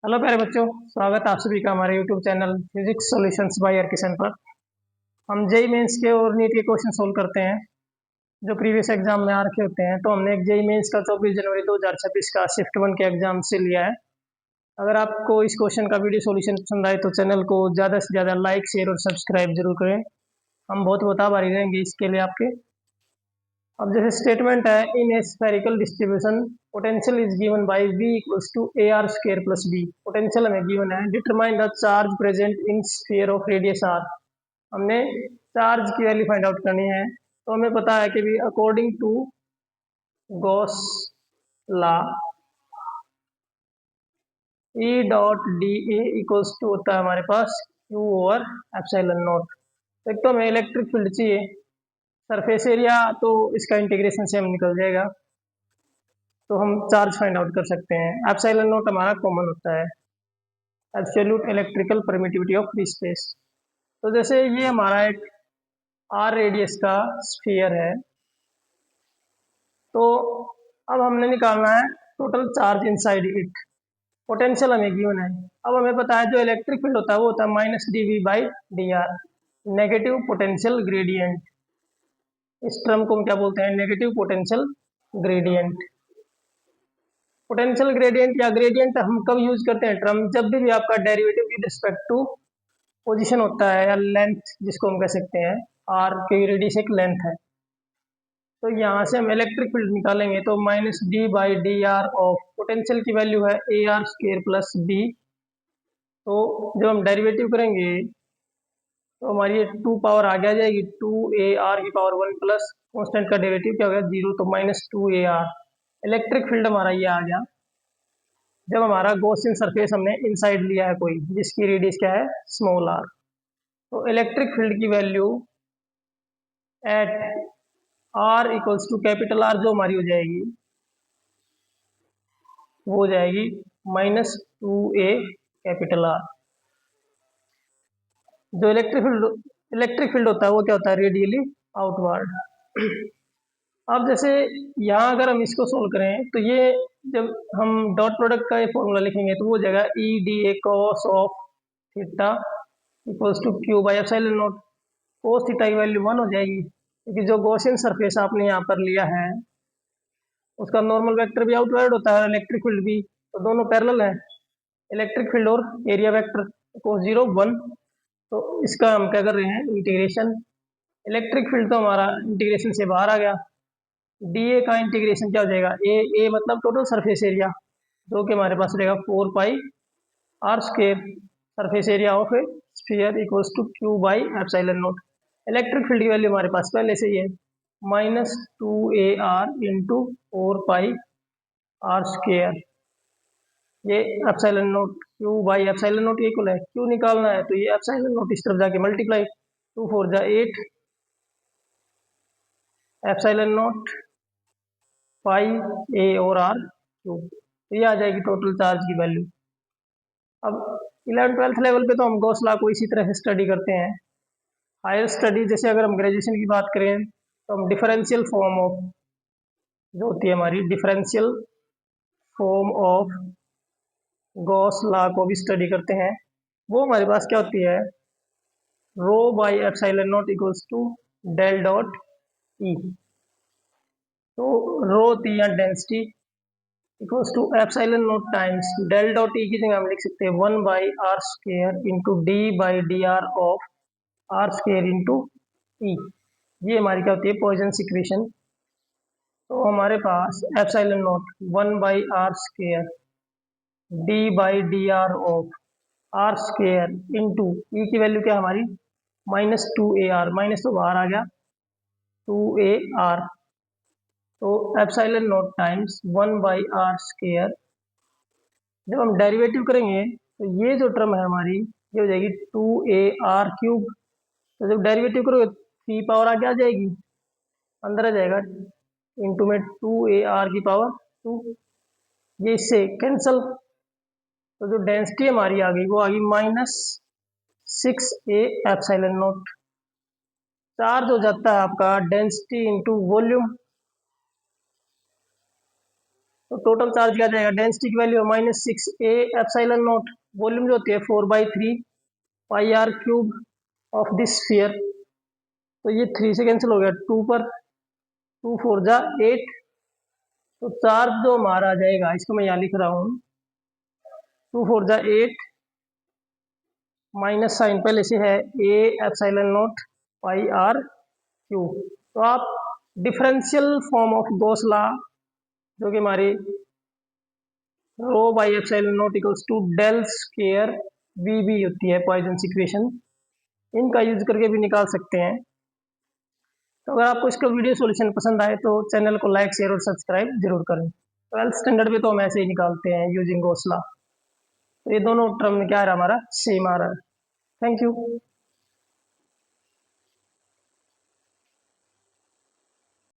Hello प्यारे बच्चों। स्वागत है आप सभी का हमारे YouTube channel physics solutions by R Kishan पर। हम जेई मेंस के और नीट के क्वेश्चन सोल्व करते हैं जो प्रीवियस एग्जाम में आ रखे होते हैं। तो हमने एक जेई मेंस का 24 जनवरी 2026 का शिफ्ट 1 के एग्जाम से लिया है। अगर आपको इस क्वेश्चन का वीडियो सॉल्यूशन पसंद आए तो चैनल को ज़्यादा से ज़्यादा लाइक शेयर और सब्सक्राइब जरूर करें। हम बहुत आभारी रहेंगे इसके लिए आपके। अब जैसे स्टेटमेंट है, in a spherical distribution potential is given by v equals to a r square plus b। Potential हमें गिवन है। Determine the charge present in sphere of radius r। हमने चार्ज की वैल्यू फाइंड आउट करनी है। तो हमें पता है कि भी according to Gauss law E dot d a equals to होता है हमारे पास q ओवर एप्सिलॉन नॉट। एक तो हमें इलेक्ट्रिक फील्ड चाहिए, सरफेस एरिया तो इसका इंटीग्रेशन से हम निकल जाएगा, तो हम चार्ज फाइंड आउट कर सकते हैं। एप्सिलॉन नॉट हमारा कॉमन होता है, absolute electrical permittivity of free space. तो जैसे ये हमारा एक आर रेडियस का स्फीयर है, तो अब हमने निकालना है total charge inside it. Potential हमें गिवन है। अब हमें पता है जो इलेक्ट्रिक फील्ड होता है वो होता है minus d v by d r, negative potential gradient. इस टर्म को हम क्या बोलते हैं? Negative potential gradient. Potential gradient या ग्रेडियंट हम कब यूज करते हैं टर्म? जब भी आपका derivative with respect to position होता है या लेंथ जिसको हम कह सकते हैं, आर की रेडियस एक लेंथ है। तो यहाँ से हम इलेक्ट्रिक फील्ड निकालेंगे तो minus d by d r of potential की वैल्यू है a r square plus b. तो जब हम डेरिवेटिव करेंगे तो हमारी ये 2 पावर आगे आ जाएगी, 2 ar की पावर 1 प्लस कॉन्स्टेंट का डेरिवेटिव क्या हो गया 0, तो -2 ar। इलेक्ट्रिक फील्ड हमारा ये आ गया जब हमारा गॉसियन सरफेस हमने इनसाइड लिया है कोई जिसकी रेडियस क्या है स्मॉल आर। तो इलेक्ट्रिक फील्ड की value at r equals to capital r जो हमारी हो जाएगी वो हो जाएगी -2a कैपिटल आर। जो इलेक्ट्रिक फील्ड होता है वो क्या होता है? Radially outward. अब जैसे यहाँ अगर हम इसको सोल्व करें तो ये जब हम डॉट प्रोडक्ट का ये फॉर्मूला लिखेंगे तो वो हो जाएगा E d A cos of theta equals to q by epsilon naught. Cos theta की वैल्यू 1 हो जाएगी क्योंकि जो गॉसियन सरफेस आपने यहाँ पर लिया है उसका नॉर्मल वेक्टर भी आउटवर्ड होता है, इलेक्ट्रिक फील्ड भी, तो दोनों पैरेलल है, इलेक्ट्रिक फील्ड और एरिया वेक्टर। कोस 0 1। तो इसका हम क्या कर रहे हैं? इंटीग्रेशन। इलेक्ट्रिक फील्ड तो हमारा इंटीग्रेशन से बाहर आ गया। डी ए का इंटीग्रेशन क्या हो जाएगा? ए मतलब टोटल सरफेस एरिया, जो कि हमारे पास रहेगा 4 pi r square surface area of a sphere equals to q by epsilon naught. Electric field की वैल्यू हमारे पास पहले से ही है -2ar into 4 pi r square. ये epsilon naught q by epsilon naught equal है, क्यू निकालना है तो ये एप्सिलॉन नॉट इस तरफ जाके मल्टीप्लाई, 2 4 जा 8 एप्सिलॉन नॉट पाई ए और आर क्यूब। तो ये आ जाएगी टोटल चार्ज की वैल्यू। अब 11th-12th लेवल पे तो हम गॉस लॉ को इसी तरह से स्टडी करते हैं। हायर स्टडी जैसे अगर हम ग्रेजुएशन की बात करें तो हम डिफरेंशियल फॉर्म ऑफ जो होती है हमारी differential form of Gauss law को भी स्टडी करते हैं। वो हमारे पास क्या होती है? Rho by epsilon naught equals to del dot E. तो रो होती है density equals to epsilon naught times del dot E की जगह हम लिख सकते हैं 1 by r square into d by d r of r square into E. ये हमारी क्या होती है? Poisson's equation. तो हमारे पास epsilon naught 1 by r square d by d r of r square into ई की वैल्यू क्या हमारी -2ar, माइनस तो बाहर आ गया 2ar। तो epsilon naught times 1 by r square. जब हम डेरिवेटिव करेंगे तो ये जो टर्म है हमारी ये हो जाएगी 2ar क्यूब। तो जब डेरिवेटिव करोगे 3 पावर आगे आ जाएगी, अंदर आ जाएगा इंटू में 2ar की पावर 2। ये इससे कैंसल, तो जो डेंसिटी हमारी आ गई वो आ गई -6a एप्सिलॉन नॉट। चार्ज हो जाता है आपका डेंसिटी इंटू वॉल्यूम। तो टोटल चार्ज क्या जाएगा, डेंसिटी की वैल्यू है -6 A एप्सिलॉन नॉट, वॉल्यूम जो होती है 4/3 pi r cube of this sphere. तो ये 3 से कैंसिल हो गया, 2 पर 2 4 जा 8। तो चार्ज जो हमारा आ जाएगा, इसको मैं यहाँ लिख रहा हूँ, 2 4 जा 8 माइनस साइन पहले से है A epsilon naught pi r cube. तो आप differential form of Gauss law, जो कि हमारी rho by epsilon naught equals to del square V भी होती है पॉइजन इक्वेशन, इनका यूज करके भी निकाल सकते हैं। तो अगर आपको इसका वीडियो सॉल्यूशन पसंद आए तो चैनल को लाइक शेयर और सब्सक्राइब जरूर करें। 12th स्टैंडर्ड में तो हम ऐसे ही निकालते हैं यूजिंग गॉस लॉ। तो ये दोनों टर्म में क्या आ रहा है, हमारा सेम आ रहा है। Thank you.